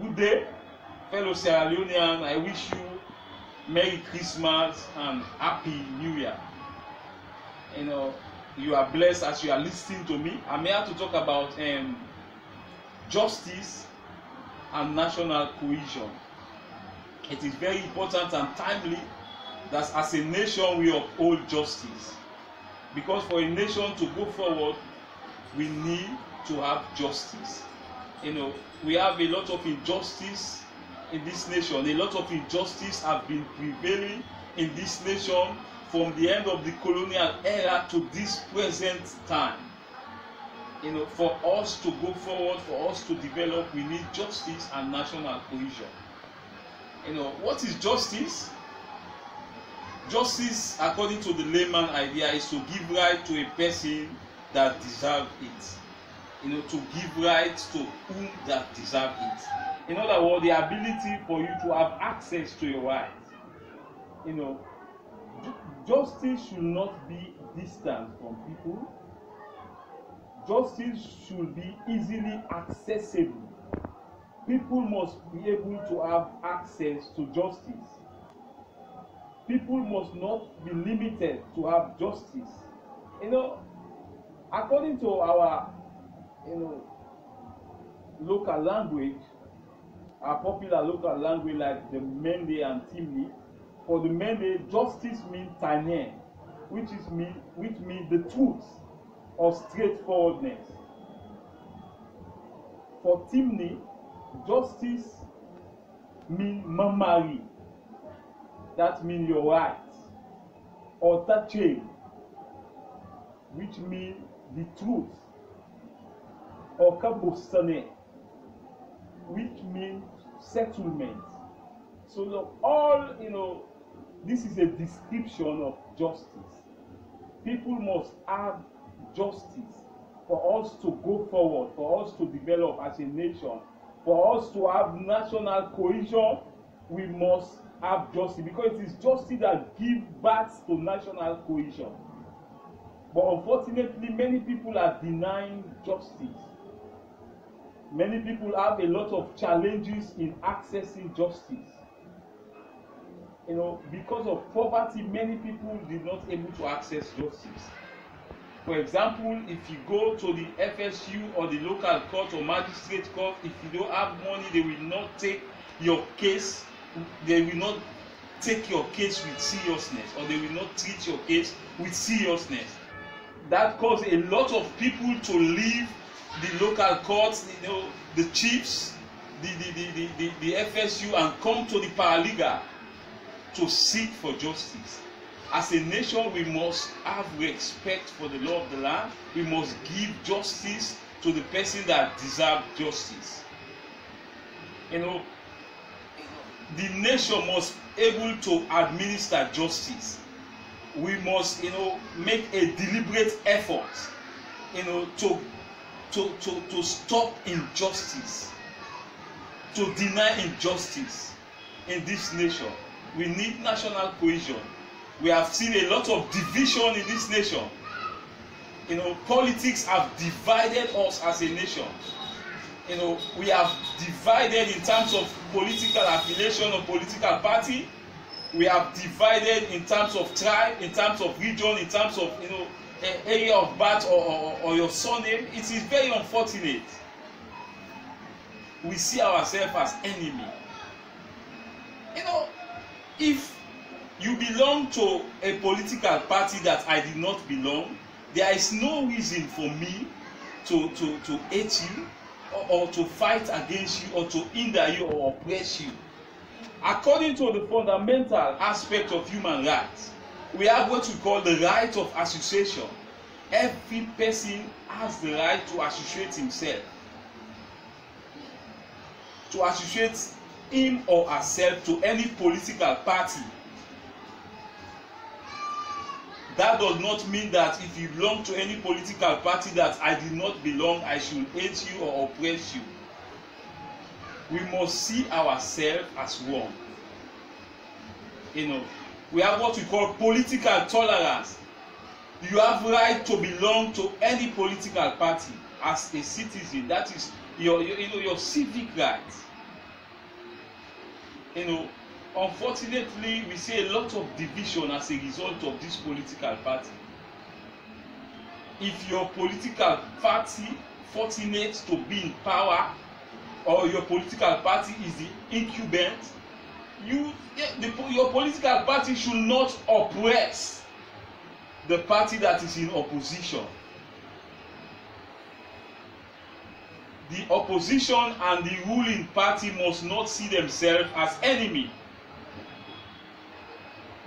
Good day, fellow Sierra Leonean. I wish you Merry Christmas and Happy New Year. You are blessed as you are listening to me. I'm here to talk about justice and national cohesion. It is very important and timely that as a nation we uphold justice, because for a nation to go forward we need to have justice. We have a lot of injustice in this nation. A lot of injustice have been prevailing in this nation from the end of the colonial era to this present time. For us to go forward, for us to develop, we need justice and national cohesion. What is justice? Justice, according to the layman idea, is to give right to a person that deserves it. To give rights to whom that deserve it. In other words, the ability for you to have access to your rights. Justice should not be distant from people. Justice should be easily accessible. People must be able to have access to justice. People must not be limited to have justice. According to our local language, our popular local language like the Mende and Timni. For the Mende, justice means tanye, which means the truth or straightforwardness. For Timni, justice means mamari, that means your right, or tache, which means the truth, or kabostane, which means settlement. So this is a description of justice. People must have justice for us to go forward, for us to develop as a nation, for us to have national cohesion. We must have justice, because it is justice that gives birth to national cohesion. But unfortunately, many people are denying justice. Many people have a lot of challenges in accessing justice. Because of poverty, many people did not able to access justice. For example, if you go to the FSU or the local court or magistrate court, if you don't have money, they will not take your case. They will not take your case with seriousness, or they will not treat your case with seriousness. That caused a lot of people to leave the local courts, the chiefs, the FSU, and come to the paralegal to seek for justice. As a nation, we must have respect for the law of the land. We must give justice to the person that deserves justice. The nation must be able to administer justice. We must, make a deliberate effort, to stop injustice, to deny injustice in this nation. We need national cohesion. We have seen a lot of division in this nation. Politics have divided us as a nation. We have divided in terms of political affiliation or political party. We have divided in terms of tribe, in terms of region, in terms of area of birth or your surname. It is very unfortunate. We see ourselves as enemy. If you belong to a political party that I did not belong, there is no reason for me to hate you or to fight against you or to hinder you or oppress you. According to the fundamental aspect of human rights, we have what we call the right of association. Every person has the right to associate himself, to associate him or herself to any political party. That does not mean that if you belong to any political party that I did not belong, I should hate you or oppress you. We must see ourselves as one. We have what we call political tolerance. You have right to belong to any political party as a citizen. That is your civic right. You know, unfortunately, we see a lot of division as a result of this political party. If your political party fortunate to be in power, or your political party is the incumbent, your political party should not oppress the party that is in opposition. The opposition and the ruling party must not see themselves as enemy.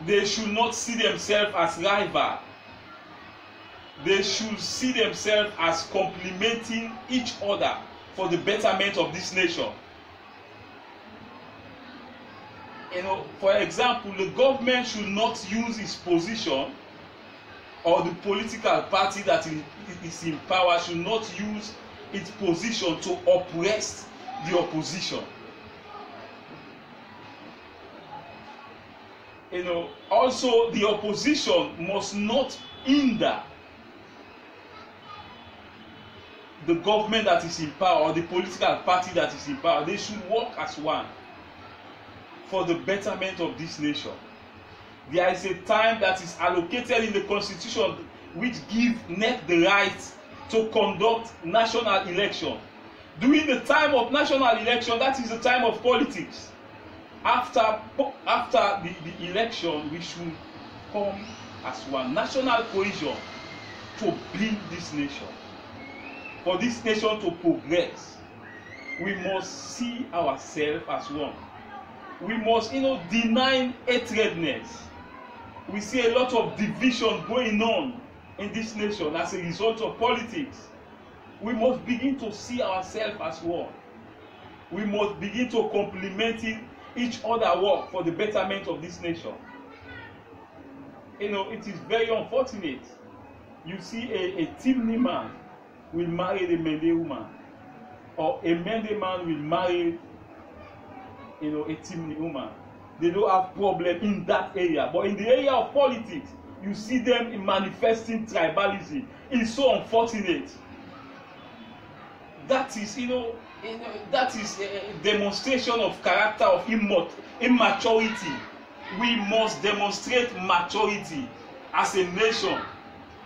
They should not see themselves as rival. They should see themselves as complementing each other for the betterment of this nation. You know, for example, the government should not use its position, or the political party that is in power should not use its position to oppress the opposition. You know, also the opposition must not hinder the government that is in power, or the political party that is in power. They should work as one for the betterment of this nation. There is a time that is allocated in the constitution which gives NEC the right to conduct national election. During the time of national election, that is the time of politics. After the election, we should come as one. National cohesion to build this nation. For this nation to progress, we must see ourselves as one. We must, deny hatredness. We see a lot of division going on in this nation as a result of politics. We must begin to see ourselves as one. We must begin to complement each other work for the betterment of this nation. It is very unfortunate. You see a Timni man will marry a Mende woman, or a Mende man will marry a Timni woman. They don't have problem in that area, but in the area of politics, you see them manifesting tribalism. It's so unfortunate. That is, that is a demonstration of character of immaturity. We must demonstrate maturity as a nation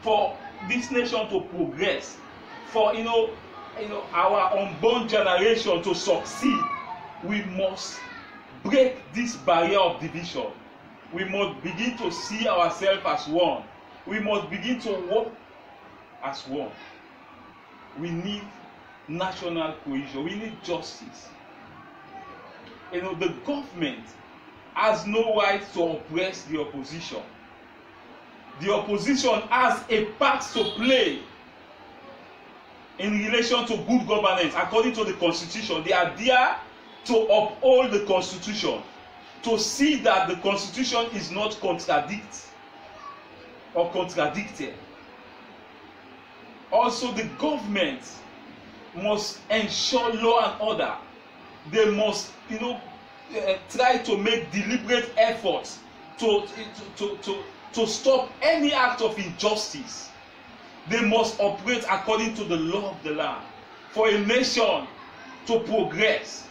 for this nation to progress, for our unborn generation to succeed. We must break this barrier of division. We must begin to see ourselves as one. We must begin to work as one. We need national cohesion. We need justice. The government has no right to oppress the opposition. The opposition has a part to play in relation to good governance. According to the Constitution, they are there to uphold the Constitution, to see that the Constitution is not contradicted. Also, the government must ensure law and order. They must, try to make deliberate efforts to stop any act of injustice. They must operate according to the law of the land. For a nation to progress,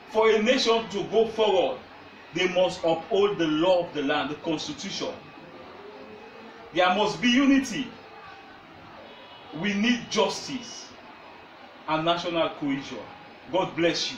for a nation to go forward, they must uphold the law of the land, the Constitution. There must be unity. We need justice and national cohesion. God bless you.